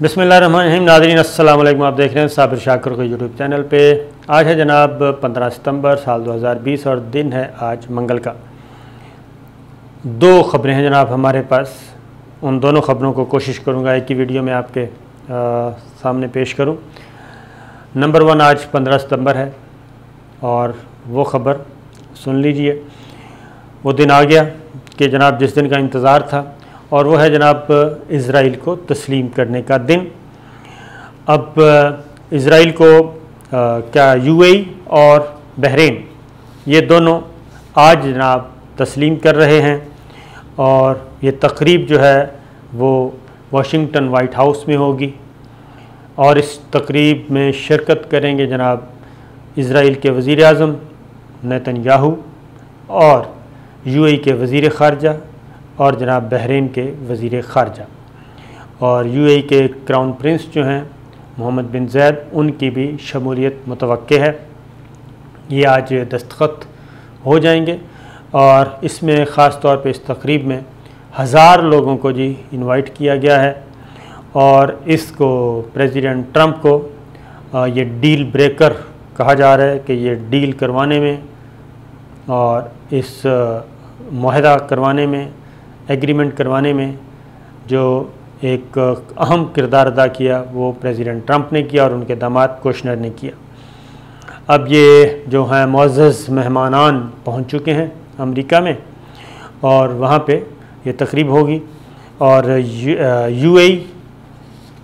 बिस्मिल्लाहिर्रहमानिर्रहीम। नाज़रीन अस्सलाम वालेकुम। आप देख रहे हैं साबिर शाकिर को यूट्यूब चैनल पे। आज है जनाब 15 सितंबर साल 2020 और दिन है आज मंगल का। दो ख़बरें हैं जनाब हमारे पास। उन दोनों ख़बरों को कोशिश करूँगा एक ही वीडियो में आपके सामने पेश करूँ। नंबर 1, आज 15 सितंबर है और वो ख़बर सुन लीजिए। वो दिन आ गया कि जनाब जिस दिन का इंतज़ार था, और वो है जनाब इज़राइल को तस्लीम करने का दिन। अब इज़राइल को क्या यूएई और बहरीन ये दोनों आज जनाब तस्लीम कर रहे हैं, और ये तकरीब जो है वो वाशिंगटन वाइट हाउस में होगी। और इस तकरीब में शिरकत करेंगे जनाब इज़राइल के वज़ीर आज़म नेतन्याहू और यूएई के वज़ीर ख़ारजा और जनाब बहरीन के वज़ीर ख़ारजा, और यूएई के क्राउन प्रिंस जो हैं मोहम्मद बिन ज़ैद, उनकी भी शमूलियत मुतवक्के है। ये आज दस्तखत हो जाएंगे और इसमें ख़ास तौर पे इस तकरीब में 1000 लोगों को जी इनवाइट किया गया है। और इसको प्रेसिडेंट ट्रंप को ये डील ब्रेकर कहा जा रहा है कि ये डील करवाने में और इस मुआहदा करवाने में, एग्रीमेंट करवाने में जो एक अहम किरदार अदा किया वो प्रेसिडेंट ट्रंप ने किया और उनके दामाद कुशनर ने किया। अब ये जो हैं मुअज़्ज़ज़ मेहमानान पहुंच चुके हैं अमेरिका में, और वहाँ पे ये तकरीब होगी। और यूएई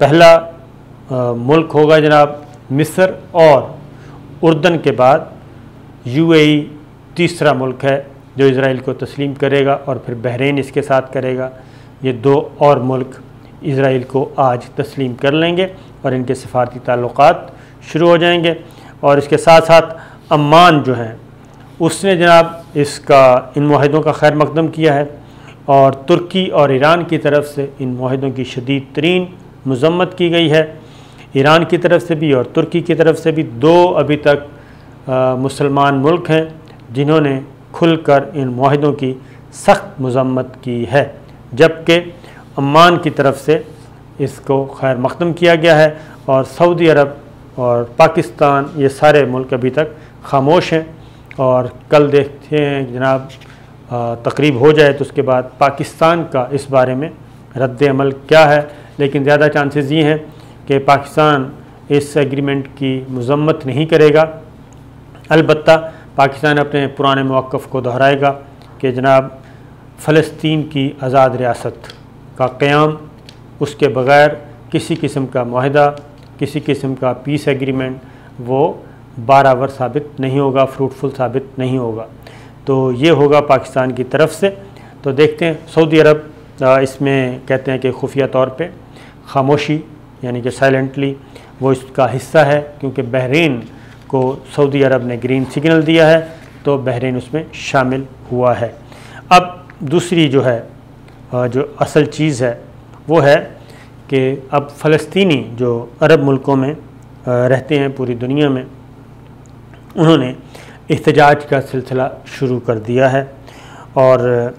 पहला मुल्क होगा जनाब, मिस्र और उर्दन के बाद यूएई तीसरा मुल्क है जो इज़राइल को तस्लीम करेगा, और फिर बहरीन इसके साथ करेगा। ये 2 और मुल्क इज़राइल को आज तस्लीम कर लेंगे और इनके सफारती ताल्लुक़ात शुरू हो जाएंगे। और इसके साथ साथ अम्मान जो हैं उसने जनाब इन मुआहदों का खैर मकदम किया है, और तुर्की और ईरान की तरफ से इन मुआहदों की शदीद तरीन मज़म्मत की गई है। ईरान की तरफ से भी और तुर्की की तरफ से भी 2 अभी तक मुसलमान मुल्क हैं जिन्होंने खुलकर इन मुआहदों की सख्त मज़म्मत की है, जबकि अम्मान की तरफ से इसको खैर मकदम किया गया है। और सऊदी अरब और पाकिस्तान ये सारे मुल्क अभी तक खामोश हैं। और कल देखते हैं जनाब तकरीब हो जाए तो उसके बाद पाकिस्तान का इस बारे में रद्द अमल क्या है, लेकिन ज़्यादा चांसेस ये हैं कि पाकिस्तान इस एग्रीमेंट की मज़म्मत नहीं करेगा। अलबत्ता पाकिस्तान अपने पुराने मौक़िफ़ को दोहराएगा कि जनाब फ़लस्तीन की आज़ाद रियासत का क़याम, उसके बग़ैर किसी किस्म का मुआहदा, किसी किस्म का पीस एग्रीमेंट वो बारावर साबित नहीं होगा, फ्रूटफुल साबित नहीं होगा। तो ये होगा पाकिस्तान की तरफ से। तो देखते हैं। सऊदी अरब इसमें कहते हैं कि खुफिया तौर पे खामोशी, यानी कि साइलेंटली वो इसका हिस्सा है, क्योंकि बहरीन को सऊदी अरब ने ग्रीन सिग्नल दिया है तो बहरीन उसमें शामिल हुआ है। अब दूसरी जो है जो असल चीज़ है वो है कि अब फ़लस्तीनी जो अरब मुल्कों में रहते हैं पूरी दुनिया में, उन्होंने एहतजाज का सिलसिला शुरू कर दिया है। और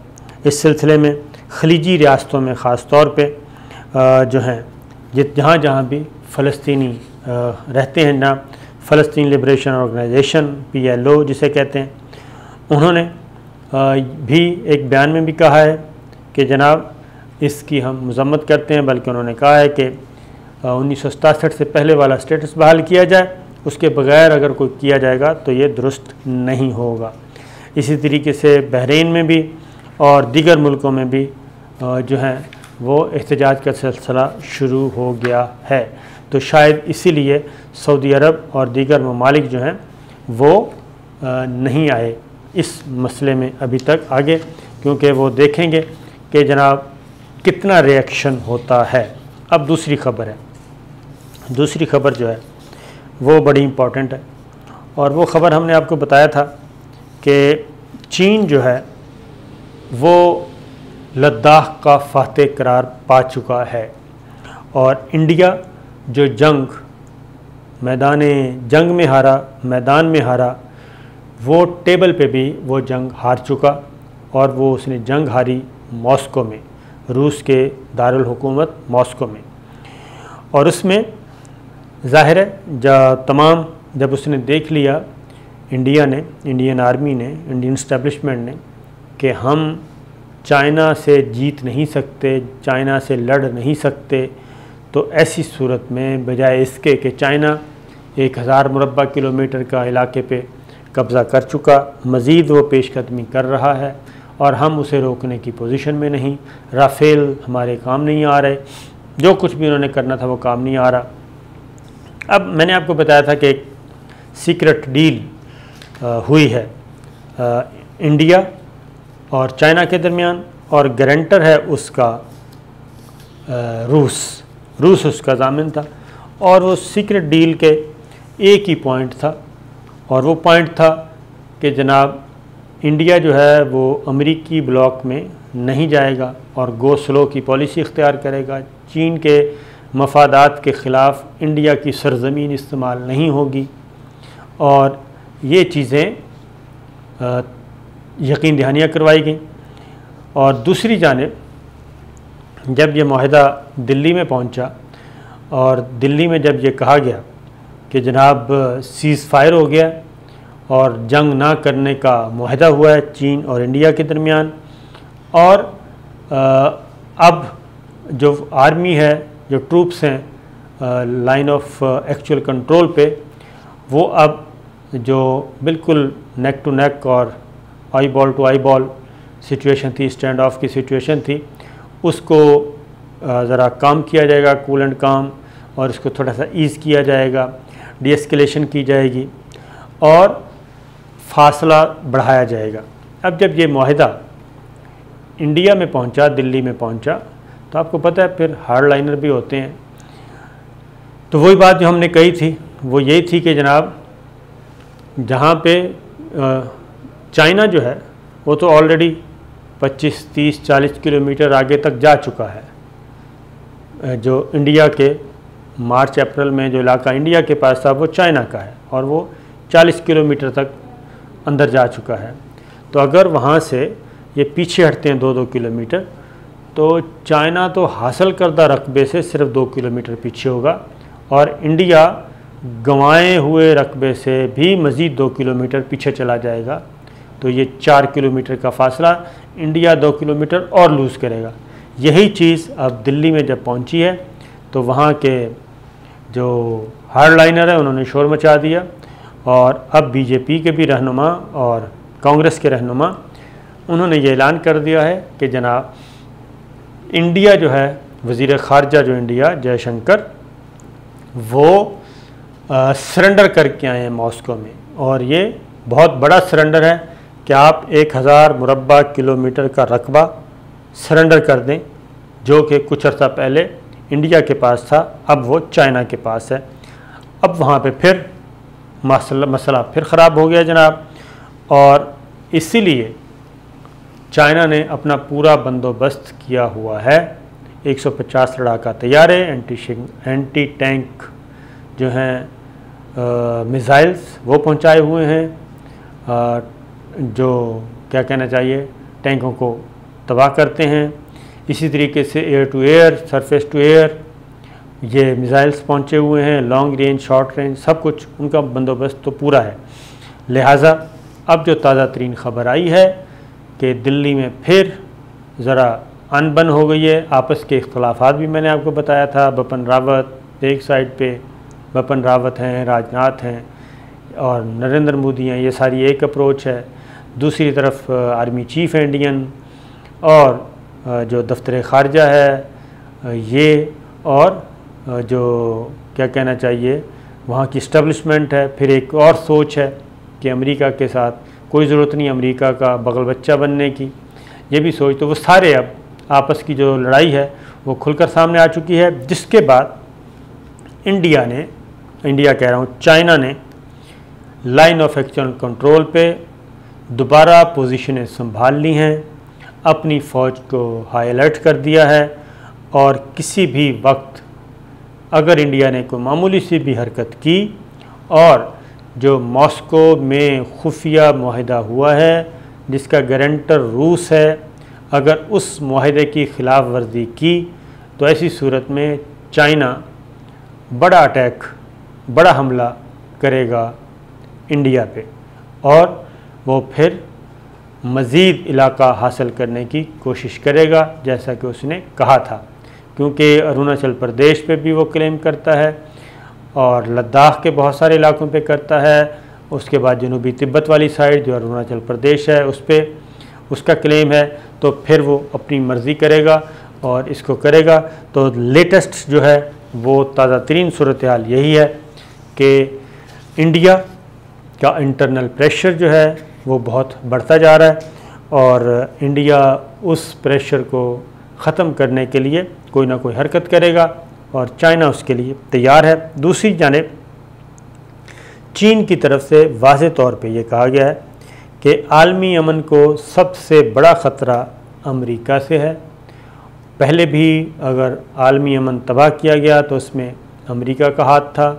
इस सिलसिले में खलीजी रियासतों में ख़ास तौर पे जो हैं जहाँ जहाँ भी फ़लस्तीनी रहते हैं ना, फ़लस्तीन लिबरेशन ऑर्गेनाइजेशन PLO जिसे कहते हैं, उन्होंने भी एक बयान में भी कहा है कि जनाब इसकी हम मज़म्मत करते हैं, बल्कि उन्होंने कहा है कि 1967 से पहले वाला स्टेटस बहाल किया जाए, उसके बग़ैर अगर कोई किया जाएगा तो ये दुरुस्त नहीं होगा। इसी तरीके से बहरीन में भी और दीगर मुल्कों में भी जो हैं वो एहतजाज का सिलसिला शुरू हो गया है। तो शायद इसीलिए सऊदी अरब और दीगर ममालिक जो हैं वो नहीं आए इस मसले में अभी तक आगे, क्योंकि वो देखेंगे कि जनाब कितना रिएक्शन होता है। अब दूसरी ख़बर है। दूसरी ख़बर जो है वो बड़ी इम्पॉर्टेंट है, और वो ख़बर हमने आपको बताया था कि चीन जो है वो लद्दाख का फ़ातह करार पा चुका है, और इंडिया जो मैदान में हारा, वो टेबल पे भी वो जंग हार चुका, और वो उसने जंग हारी मॉस्को में, रूस के दारुल हुकूमत मॉस्को में। और उसमें ज़ाहिर है जब उसने देख लिया इंडिया ने, इंडियन आर्मी ने, इंडियन इस्टेब्लिशमेंट ने कि हम चाइना से जीत नहीं सकते, चाइना से लड़ नहीं सकते, तो ऐसी सूरत में बजाय इसके कि चाइना 1000 मुरब्बा किलोमीटर का इलाके पे कब्ज़ा कर चुका, मज़ीद वो पेशकदमी कर रहा है और हम उसे रोकने की पोजीशन में नहीं, राफेल हमारे काम नहीं आ रहे, जो कुछ भी उन्होंने करना था वो काम नहीं आ रहा। अब मैंने आपको बताया था कि एक सीक्रेट डील हुई है इंडिया और चाइना के दरमियान, और गारंटर है उसका रूस उसका ज़ामिन था। और वो सीक्रेट डील के एक ही पॉइंट था, और वो पॉइंट था कि जनाब इंडिया जो है वो अमेरिकी ब्लॉक में नहीं जाएगा और गो स्लो की पॉलिसी इख्तियार करेगा, चीन के मफादात के ख़िलाफ़ इंडिया की सरज़मीन इस्तेमाल नहीं होगी, और ये चीज़ें यकीन दहानियाँ करवाई गई। और दूसरी जानिब जब ये माहिदा दिल्ली में पहुंचा और दिल्ली में जब ये कहा गया कि जनाब सीज़ फायर हो गया और जंग ना करने का माहिदा हुआ है चीन और इंडिया के दरमियान, और अब जो आर्मी है, जो ट्रूप्स हैं लाइन ऑफ एक्चुअल कंट्रोल पे, वो अब जो बिल्कुल नेक टू नेक और eyeball to eyeball situation थी, स्टैंड ऑफ की सिचुएशन थी, उसको ज़रा काम किया जाएगा, कूल एंड काम, और इसको थोड़ा सा ईज़ किया जाएगा, डीएस्केलेशन की जाएगी और फासला बढ़ाया जाएगा। अब जब ये माहिदा इंडिया में पहुंचा, दिल्ली में पहुंचा, तो आपको पता है फिर हार्ड लाइनर भी होते हैं। तो वही बात जो हमने कही थी वो यही थी कि जनाब जहाँ पे चाइना जो है वो तो ऑलरेडी 25, 30, 40 किलोमीटर आगे तक जा चुका है। जो इंडिया के मार्च अप्रैल में जो इलाका इंडिया के पास था वो चाइना का है, और वो 40 किलोमीटर तक अंदर जा चुका है। तो अगर वहाँ से ये पीछे हटते हैं 2-2 किलोमीटर, तो चाइना तो हासिल करदा रकबे से सिर्फ 2 किलोमीटर पीछे होगा, और इंडिया गंवाए हुए रकबे से भी मज़ीद 2 किलोमीटर पीछे चला जाएगा। तो ये 4 किलोमीटर का फासला इंडिया 2 किलोमीटर और लूज़ करेगा। यही चीज़ अब दिल्ली में जब पहुंची है तो वहाँ के जो हार्ड लाइनर है उन्होंने शोर मचा दिया, और अब बीजेपी के भी रहनुमा और कांग्रेस के रहनुमा उन्होंने ये ऐलान कर दिया है कि जनाब इंडिया जो है, वज़ीर ख़ारजा जो इंडिया जयशंकर, वो सरेंडर करके आए हैं मॉस्को में, और ये बहुत बड़ा सरेंडर है कि आप 1000 मुरब्बा किलोमीटर का रकबा सरेंडर कर दें, जो कि कुछ अर्सा पहले इंडिया के पास था, अब वो चाइना के पास है। अब वहाँ पे फिर मसला फिर ख़राब हो गया जनाब, और इसीलिए चाइना ने अपना पूरा बंदोबस्त किया हुआ है। 150 लड़ाका तैयारे, एंटी टैंक जो हैं मिसाइल्स वो पहुंचाए हुए हैं, जो क्या कहना चाहिए टैंकों को तबाह करते हैं। इसी तरीके से air to air, surface to air ये मिसाइल्स पहुंचे हुए हैं, लॉन्ग रेंज, शॉर्ट रेंज, सब कुछ उनका बंदोबस्त तो पूरा है। लिहाजा अब जो ताज़ा तरीन ख़बर आई है कि दिल्ली में फिर ज़रा अनबन हो गई है, आपस के इख्तलाफात भी मैंने आपको बताया था। बिपिन रावत एक साइड पे, बिपिन रावत हैं, राजनाथ हैं और नरेंद्र मोदी हैं, ये सारी एक अप्रोच है। दूसरी तरफ आर्मी चीफ़ है इंडियन, और जो दफ्तर ख़ारजा है ये, और जो क्या कहना चाहिए वहाँ की इस्टेब्लिशमेंट है। फिर एक और सोच है कि अमेरिका के साथ कोई ज़रूरत नहीं अमेरिका का बगल बच्चा बनने की, ये भी सोच। तो वो सारे अब आपस की जो लड़ाई है वो खुलकर सामने आ चुकी है, जिसके बाद इंडिया कह रहा हूँ, चाइना ने लाइन ऑफ एक्चुअल कंट्रोल पे दोबारा पोजीशनें संभाल ली हैं, अपनी फ़ौज को हाई अलर्ट कर दिया है, और किसी भी वक्त अगर इंडिया ने कोई मामूली सी भी हरकत की, और जो मॉस्को में खुफिया माहिदा हुआ है जिसका गारंटर रूस है, अगर उस माहिदे की ख़िलाफ़ वर्जी की, तो ऐसी सूरत में चाइना बड़ा अटैक, बड़ा हमला करेगा इंडिया पे और वो फिर मज़ीद इलाका हासिल करने की कोशिश करेगा, जैसा कि उसने कहा था। क्योंकि अरुणाचल प्रदेश पे भी वो क्लेम करता है और लद्दाख के बहुत सारे इलाकों पे करता है। उसके बाद जनूबी तिब्बत वाली साइड जो अरुणाचल प्रदेश है उस पर उसका क्लेम है। तो फिर वो अपनी मर्ज़ी करेगा और इसको करेगा। तो लेटेस्ट जो है वो ताज़ा तरीन सूरत हाल यही है कि इंडिया का इंटरनल प्रेशर जो है वो बहुत बढ़ता जा रहा है और इंडिया उस प्रेशर को ख़त्म करने के लिए कोई ना कोई हरकत करेगा और चाइना उसके लिए तैयार है। दूसरी जानिब चीन की तरफ से वाज़े तौर पे ये कहा गया है कि आलमी अमन को सबसे बड़ा ख़तरा अमेरिका से है। पहले भी अगर आलमी अमन तबाह किया गया तो उसमें अमेरिका का हाथ था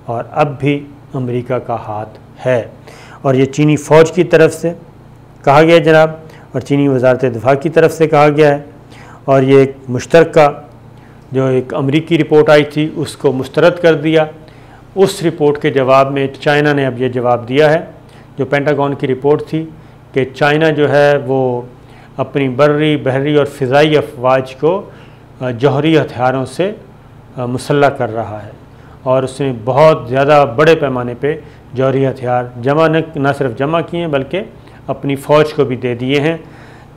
और अब भी अमेरिका का हाथ है। और ये चीनी फ़ौज की तरफ से कहा गया जनाब, और चीनी वज़ारत दिफ़ा की तरफ से कहा गया है। और ये एक मुश्तरका जो एक अमरीकी रिपोर्ट आई थी उसको मुस्तरद कर दिया। उस रिपोर्ट के जवाब में चाइना ने अब ये जवाब दिया है, जो पेंटागन की रिपोर्ट थी कि चाइना जो है वो अपनी बर्री, बहरी और फ़िज़ाई अफवाज को जौहरी हथियारों से मुसल्लह कर रहा है और उसने बहुत ज़्यादा बड़े पैमाने पे जौहरी हथियार जमा न सिर्फ जमा किए हैं बल्कि अपनी फ़ौज को भी दे दिए हैं।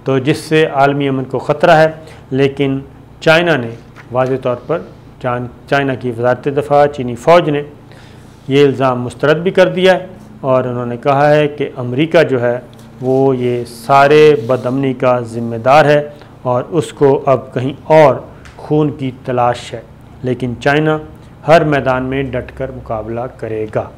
तो जिससे आलमी अमन को ख़तरा है। लेकिन चाइना ने वाज़े तौर पर चाइना की वज़ारत दिफ़ा चीनी फ़ौज ने ये इल्ज़ाम मुस्तरद भी कर दिया है और उन्होंने कहा है कि अमेरिका जो है वो ये सारे बदअमनी का ज़िम्मेदार है और उसको अब कहीं और खून की तलाश है। लेकिन चाइना हर मैदान में डट कर मुकाबला करेगा।